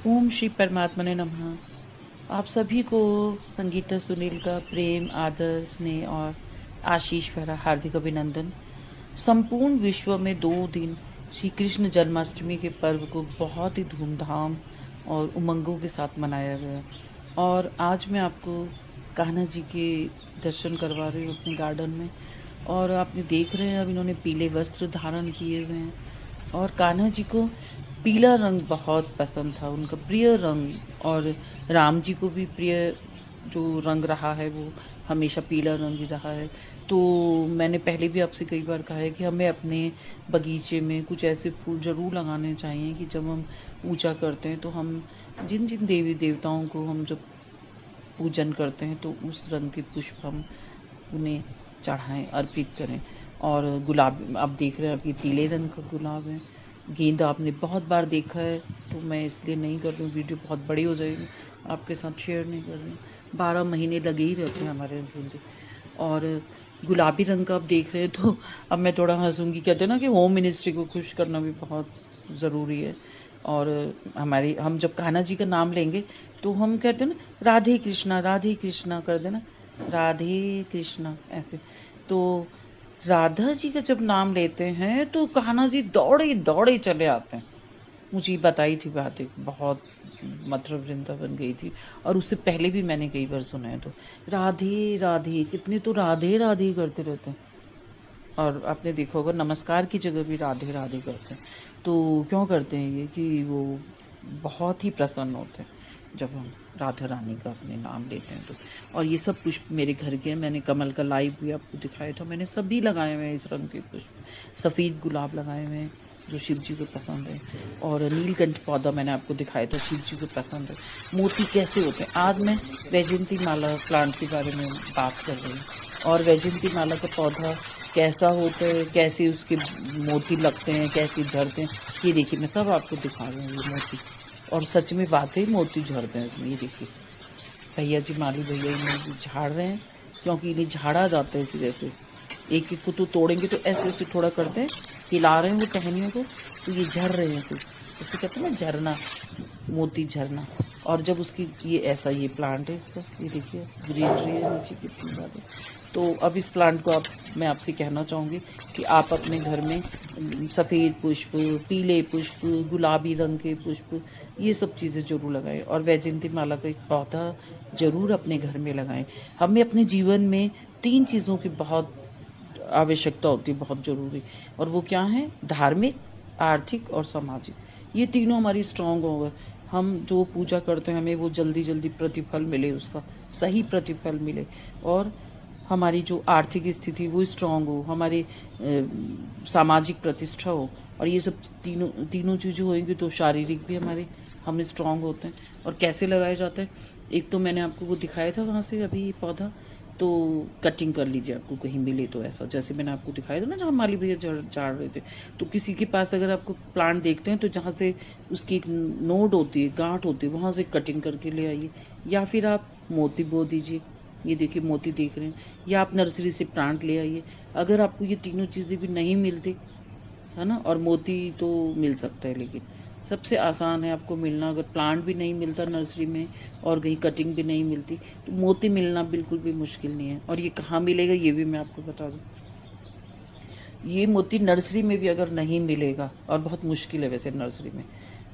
ओम श्री परमात्मने नमः। आप सभी को संगीता सुनील का प्रेम, आदर, स्नेह और आशीष भरा हार्दिक अभिनंदन। संपूर्ण विश्व में 2 दिन श्री कृष्ण जन्माष्टमी के पर्व को बहुत ही धूमधाम और उमंगों के साथ मनाया गया। और आज मैं आपको कान्हा जी के दर्शन करवा रही हूँ अपने गार्डन में। और आप देख रहे हैं अब इन्होंने पीले वस्त्र धारण किए हुए हैं। और कान्हा जी को पीला रंग बहुत पसंद था, उनका प्रिय रंग। और राम जी को भी प्रिय जो रंग रहा है वो हमेशा पीला रंग ही रहा है। तो मैंने पहले भी आपसे कई बार कहा है कि हमें अपने बगीचे में कुछ ऐसे फूल जरूर लगाने चाहिए कि जब हम पूजा करते हैं तो हम जिन जिन देवी देवताओं को हम जब पूजन करते हैं तो उस रंग के पुष्प हम उन्हें चढ़ाएं, अर्पित करें। और गुलाब आप देख रहे हैं, अभी पीले रंग का गुलाब है। गेंदा आपने बहुत बार देखा है तो मैं इसलिए नहीं कर रही हूँ, वीडियो बहुत बड़ी हो जाएगी, आपके साथ शेयर नहीं कर रही हूँ। 12 महीने लगे ही रहते हैं हमारे गेंदे। और गुलाबी रंग का आप देख रहे हैं तो अब मैं थोड़ा हंसूंगी। कहते हैं ना कि होम मिनिस्ट्री को खुश करना भी बहुत ज़रूरी है। और हम जब कान्हा जी का नाम लेंगे तो हम कहते हैं ना राधे कृष्णा कर देना, राधे कृष्णा ऐसे। तो राधा जी का जब नाम लेते हैं तो कान्हा जी दौड़े दौड़े चले आते हैं। मुझे बताई थी बात, एक बहुत मथुरा वृंदावन गई थी और उससे पहले भी मैंने कई बार सुना है। तो राधे राधे, कितने तो राधे राधे करते रहते हैं। और आपने देखा होगा नमस्कार की जगह भी राधे राधे करते हैं। तो क्यों करते हैं ये कि वो बहुत ही प्रसन्न होते हैं जब हम राधा रानी का अपने नाम लेते हैं। तो और ये सब पुष्प मेरे घर के हैं। मैंने कमल का लाइव भी आपको दिखाया था, मैंने सभी लगाए हुए हैं इस रंग के पुष्प। सफ़ेद गुलाब लगाए हुए हैं जो शिव जी को पसंद है। और नीलकंठ पौधा मैंने आपको दिखाया था, शिव जी को पसंद है। मोती कैसे होते हैं, आज मैं वैजयंती माला प्लांट के बारे में बात कर रही हूँ। और वैजयंती माला का पौधा कैसा होता है, कैसे उसके मोती लगते हैं, कैसे झड़ते हैं, ये देखिए मैं सब आपको दिखा रही हूँ ये मोती। और सच में वाकई मोती झड़ते हैं इसमें। ये देखिए भैया जी, माली भैया इन्हें झाड़ रहे हैं क्योंकि इन्हें झाड़ा जाता है। फिर ऐसे एक एक को तो तोड़ेंगे तो ऐसे ऐसे थोड़ा करते हैं, हिला रहे हैं वो टहनियों को, तो ये झड़ रहे हैं। फिर इसे कहते हैं ना झरना, मोती झरना। और जब उसकी ये ऐसा ये प्लांट है इसका, ये देखिए ग्रीनरी है नीचे कितनी ज़्यादा। तो अब इस प्लांट को मैं आपसे कहना चाहूँगी कि आप अपने घर में सफ़ेद पुष्प, पीले पुष्प, गुलाबी रंग के पुष्प, ये सब चीज़ें जरूर लगाएं। और वैजयंती माला का एक पौधा जरूर अपने घर में लगाएं। हमें अपने जीवन में 3 चीज़ों की बहुत आवश्यकता होती है, बहुत जरूरी। और वो क्या है? धार्मिक, आर्थिक और सामाजिक। ये तीनों हमारी स्ट्रांग हो गए। हम जो पूजा करते हैं हमें वो जल्दी जल्दी प्रतिफल मिले, उसका सही प्रतिफल मिले। और हमारी जो आर्थिक स्थिति वो स्ट्रांग हो, हमारे सामाजिक प्रतिष्ठा हो। और ये सब तीनों चीज़ें होंगी तो शारीरिक भी हम स्ट्रांग होते हैं। और कैसे लगाया जाता है, एक तो मैंने आपको वो दिखाया था वहाँ से अभी पौधा, तो कटिंग कर लीजिए आपको कहीं मिले तो। ऐसा जैसे मैंने आपको दिखाया था ना जहाँ माली भैया झाड़ रहे थे, तो किसी के पास अगर आपको प्लांट देखते हैं तो जहाँ से उसकी एक नोड होती है, गांठ होती है, वहाँ से कटिंग करके ले आइए। या फिर आप मोती बो दीजिए, ये देखिए मोती देख रहे हैं। या आप नर्सरी से प्लांट ले आइए। अगर आपको ये तीनों चीज़ें भी नहीं मिलती है ना, और मोती तो मिल सकता है लेकिन सबसे आसान है आपको मिलना। अगर प्लांट भी नहीं मिलता नर्सरी में और कहीं कटिंग भी नहीं मिलती तो मोती मिलना बिल्कुल भी मुश्किल नहीं है। और ये कहाँ मिलेगा ये भी मैं आपको बता दूं, ये मोती नर्सरी में भी अगर नहीं मिलेगा, और बहुत मुश्किल है वैसे नर्सरी में।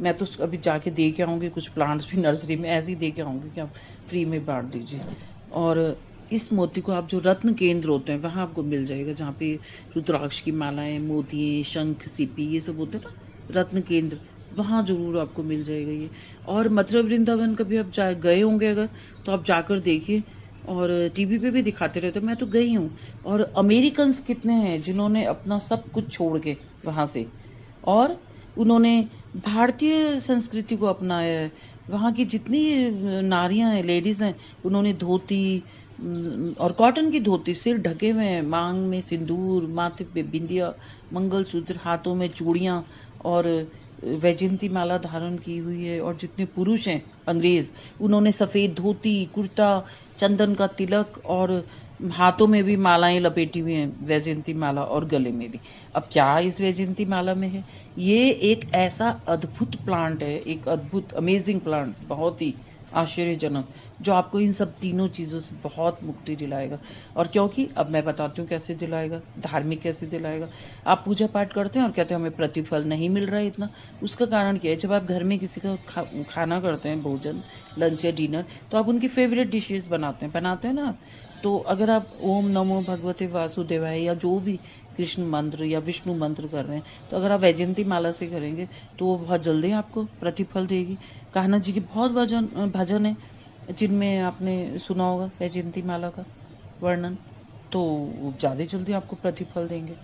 मैं तो अभी जाके दे के आऊँगी कुछ प्लांट्स भी नर्सरी में, ऐसे ही दे के आऊँगी कि आप फ्री में बांट दीजिए। और इस मोती को आप जो रत्न केंद्र होते हैं वहाँ आपको मिल जाएगा, जहाँ पे रुद्राक्ष की मालाएं, मोती, शंख, सीपी ये सब होते हैं ना रत्न केंद्र, वहाँ जरूर आपको मिल जाएगा ये। और मथुरा वृंदावन कभी आप गए होंगे अगर, तो आप जाकर देखिए। और टीवी पे भी दिखाते रहते, मैं तो गई हूँ। और अमेरिकन्स कितने हैं जिन्होंने अपना सब कुछ छोड़ के वहाँ से, और उन्होंने भारतीय संस्कृति को अपनाया है। वहाँ की जितनी नारियां हैं, लेडीज हैं, उन्होंने धोती और कॉटन की धोती, सिर ढके हुए हैं, मांग में सिंदूर, माथे पे बिंदिया, मंगलसूत्र, हाथों में चूड़ियां, और वैजयंती माला धारण की हुई है। और जितने पुरुष हैं अंग्रेज, उन्होंने सफेद धोती, कुर्ता, चंदन का तिलक और हाथों में भी मालाएं लपेटी हुई हैं, वैजयंती माला, और गले में भी। अब क्या इस वैजयंती माला में है? ये एक ऐसा अद्भुत प्लांट है, एक अद्भुत अमेजिंग प्लांट, बहुत ही आश्चर्यजनक, जो आपको इन सब तीनों चीजों से बहुत मुक्ति दिलाएगा। और क्योंकि अब मैं बताती हूँ कैसे दिलाएगा, धार्मिक कैसे दिलाएगा। आप पूजा पाठ करते हैं और कहते हैं हमें प्रतिफल नहीं मिल रहा है इतना। उसका कारण क्या है? जब आप घर में किसी का खाना करते हैं, भोजन, लंच या डिनर, तो आप उनकी फेवरेट डिशेस बनाते हैं ना आप। तो अगर आप ओम नमो भगवते वासुदेवाय या जो भी कृष्ण मंत्र या विष्णु मंत्र कर रहे हैं, तो अगर आप वैजयंती माला से करेंगे तो वो बहुत जल्दी आपको प्रतिफल देगी। कान्हा जी के बहुत भजन है जिनमें आपने सुना होगा वैजयंती माला का वर्णन, तो वो ज़्यादा जल्दी आपको प्रतिफल देंगे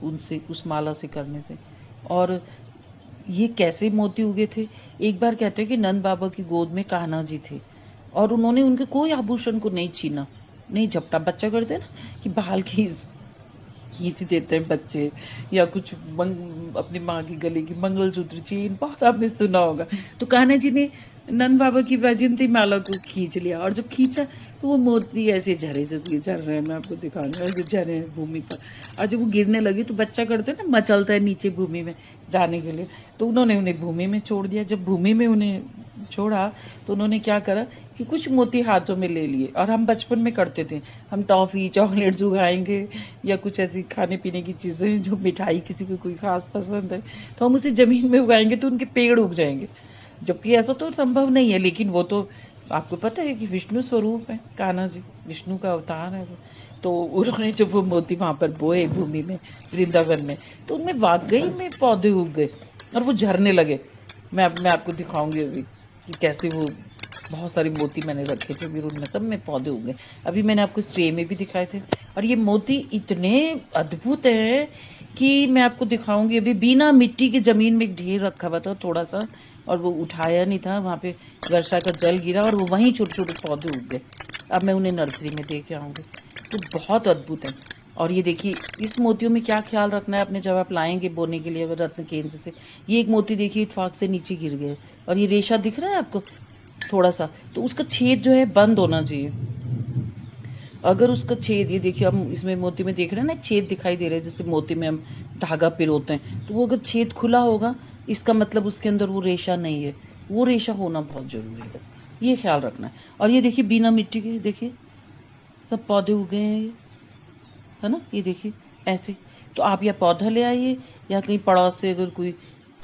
उनसे, उस माला से करने से। और ये कैसे मोती उगे थे? एक बार कहते हैं कि नंद बाबा की गोद में कान्हा जी थे और उन्होंने उनके कोई आभूषण को नहीं छीना, नहीं झपटा। बच्चा करते हैं ना कि बाल खींच देते हैं बच्चे, या कुछ अपनी माँ की गले की मंगलसूत्र, चेन, बहुत आपने सुना होगा। तो कान्हा जी ने नंद बाबा की वैजयंती माला को खींच लिया, और जब खींचा तो वो मोती ऐसे झरे, जैसे झर रहे हैं, मैं आपको दिखाऊंगा, ऐसे झरे हैं भूमि पर। और जब वो गिरने लगी तो बच्चा करते हैं ना, मचलता है नीचे भूमि में जाने के लिए, तो उन्होंने उन्हें भूमि में छोड़ दिया। जब भूमि में उन्हें छोड़ा तो उन्होंने क्या करा कि कुछ मोती हाथों में ले लिए। और हम बचपन में करते थे, हम टॉफी चॉकलेट्स उगाएंगे या कुछ ऐसी खाने पीने की चीजें, जो मिठाई किसी को कोई खास पसंद है, तो हम उसे जमीन में उगाएंगे तो उनके पेड़ उग जाएंगे। जबकि ऐसा तो संभव नहीं है, लेकिन वो तो आपको पता है कि विष्णु स्वरूप है कान्हा जी, विष्णु का अवतार है वो। तो उन्होंने जब वो मोती वहां पर बोए भूमि में, वृंदावन में, तो उनमें वाकई में पौधे उग गए और वो झरने लगे। मैं आपको दिखाऊंगी अभी कि कैसे वो, बहुत सारे मोती मैंने रखे थे, फिर उनमें सब में पौधे उग गए। अभी मैंने आपको इस ट्रे में भी दिखाए थे। और ये मोती इतने अद्भुत हैं कि मैं आपको दिखाऊंगी। अभी बिना मिट्टी के जमीन में एक ढेर रखा हुआ था थोड़ा सा, और वो उठाया नहीं था, वहां पे वर्षा का जल गिरा और वो वहीं छोटे छोटे पौधे उग गए। अब मैं उन्हें नर्सरी में दे के आऊंगी। तो बहुत अद्भुत है। और ये देखिए, इस मोतियों में क्या ख्याल रखना है आपने जब आप लाएंगे बोने के लिए, अगर रत्न केंद्र से। ये एक मोती देखिए इत्फाक से नीचे गिर गया, और ये रेशा दिख रहा है आपको थोड़ा सा, तो उसका छेद जो है बंद होना चाहिए। अगर उसका छेद, ये देखिए हम इसमें मोती में देख रहे हैं ना, छेद दिखाई दे रहा है, जैसे मोती में हम धागा पिरोते हैं, तो वो अगर छेद खुला होगा, इसका मतलब उसके अंदर वो रेशा नहीं है। वो रेशा होना बहुत जरूरी है, ये ख्याल रखना है। और ये देखिए बिना मिट्टी के, देखिए सब पौधे उगे हैं ये, है ना, ये देखिए ऐसे। तो आप या पौधा ले आइए, या कहीं पड़ोस से अगर कोई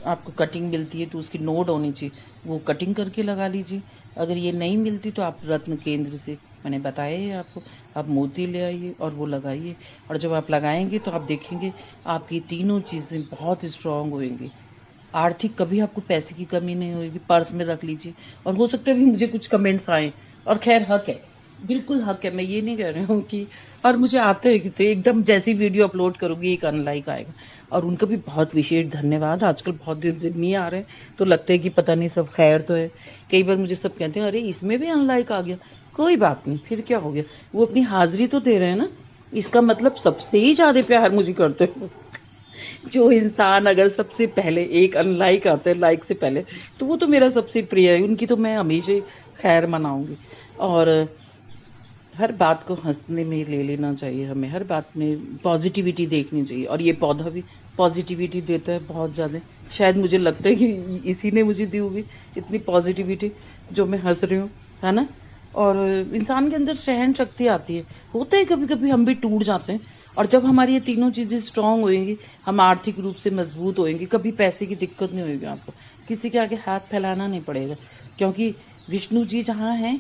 आपको कटिंग मिलती है तो उसकी नोड होनी चाहिए, वो कटिंग करके लगा लीजिए। अगर ये नहीं मिलती तो आप रत्न केंद्र से, मैंने बताया है आपको, आप मोती ले आइए और वो लगाइए। और जब आप लगाएंगे तो आप देखेंगे आपकी तीनों चीज़ें बहुत स्ट्रांग होएंगी। आर्थिक कभी आपको पैसे की कमी नहीं होगी, पर्स में रख लीजिए। और हो सकता है भी मुझे कुछ कमेंट्स आए, और खैर हक है, बिल्कुल हक है, मैं ये नहीं कह रही हूँ कि, और मुझे आते हैं कि एकदम जैसी वीडियो अपलोड करूंगी एक अनलाइक आएगा। और उनका भी बहुत विशेष धन्यवाद। आजकल बहुत दिन से नहीं आ रहे, तो लगता है कि पता नहीं सब खैर तो है। कई बार मुझे सब कहते हैं अरे इसमें भी अनलाइक आ गया, कोई बात नहीं, फिर क्या हो गया, वो अपनी हाजिरी तो दे रहे हैं ना, इसका मतलब सबसे ही ज्यादा प्यार मुझे करते हो। जो इंसान अगर सबसे पहले एक अनलाइक आता है लाइक से पहले, तो वो तो मेरा सबसे प्रिय है, उनकी तो मैं हमेशा खैर मनाऊंगी। और हर बात को हंसने में ले लेना चाहिए, हमें हर बात में पॉजिटिविटी देखनी चाहिए। और ये पौधा भी पॉजिटिविटी देता है बहुत ज़्यादा। शायद मुझे लगता है कि इसी ने मुझे दी होगी इतनी पॉजिटिविटी, जो मैं हंस रही हूँ, है ना। और इंसान के अंदर सहन शक्ति आती है। होता है कभी कभी हम भी टूट जाते हैं, और जब हमारी ये तीनों चीज़ें स्ट्रांग होएंगी, हम आर्थिक रूप से मजबूत होएंगे, कभी पैसे की दिक्कत नहीं होगी आपको, किसी के आगे हाथ फैलाना नहीं पड़ेगा। क्योंकि विष्णु जी जहाँ हैं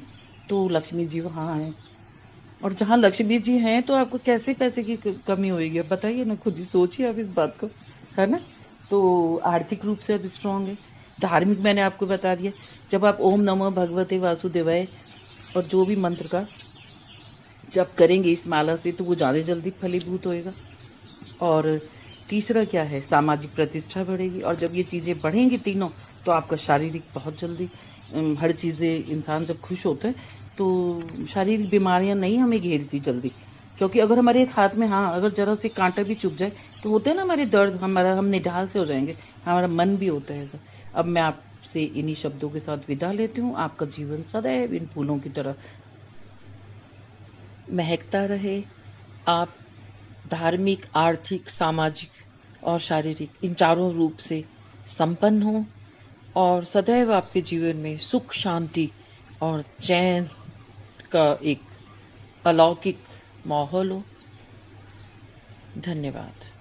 तो लक्ष्मी जी वहाँ हैं, और जहाँ लक्ष्मी जी हैं तो आपको कैसे पैसे की कमी होगी, अब बताइए ना, खुद ही सोचिए आप इस बात को, है ना। तो आर्थिक रूप से अब स्ट्रांग है। धार्मिक मैंने आपको बता दिया, जब आप ओम नमो भगवते वासुदेवाय और जो भी मंत्र का जब करेंगे इस माला से, तो वो ज़्यादा जल्दी फलीभूत होएगा। और तीसरा क्या है, सामाजिक प्रतिष्ठा बढ़ेगी। और जब ये चीज़ें बढ़ेंगी तीनों, तो आपका शारीरिक बहुत जल्दी, हर चीज़ें, इंसान जब खुश होते हैं तो शारीरिक बीमारियां नहीं हमें घेरती जल्दी। क्योंकि अगर हमारे एक हाथ में, हाँ, अगर जरा से कांटा भी चुभ जाए तो होते हैं ना हमारे दर्द, हमारा, हम निढाल से हो जाएंगे, हमारा मन भी होता है ऐसा। अब मैं आपसे इन्हीं शब्दों के साथ विदा लेती हूँ। आपका जीवन सदैव इन फूलों की तरह महकता रहे। आप धार्मिक, आर्थिक, सामाजिक और शारीरिक इन चारों रूप से संपन्न हो और सदैव आपके जीवन में सुख, शांति और चैन का एक अलौकिक माहौल हो। धन्यवाद।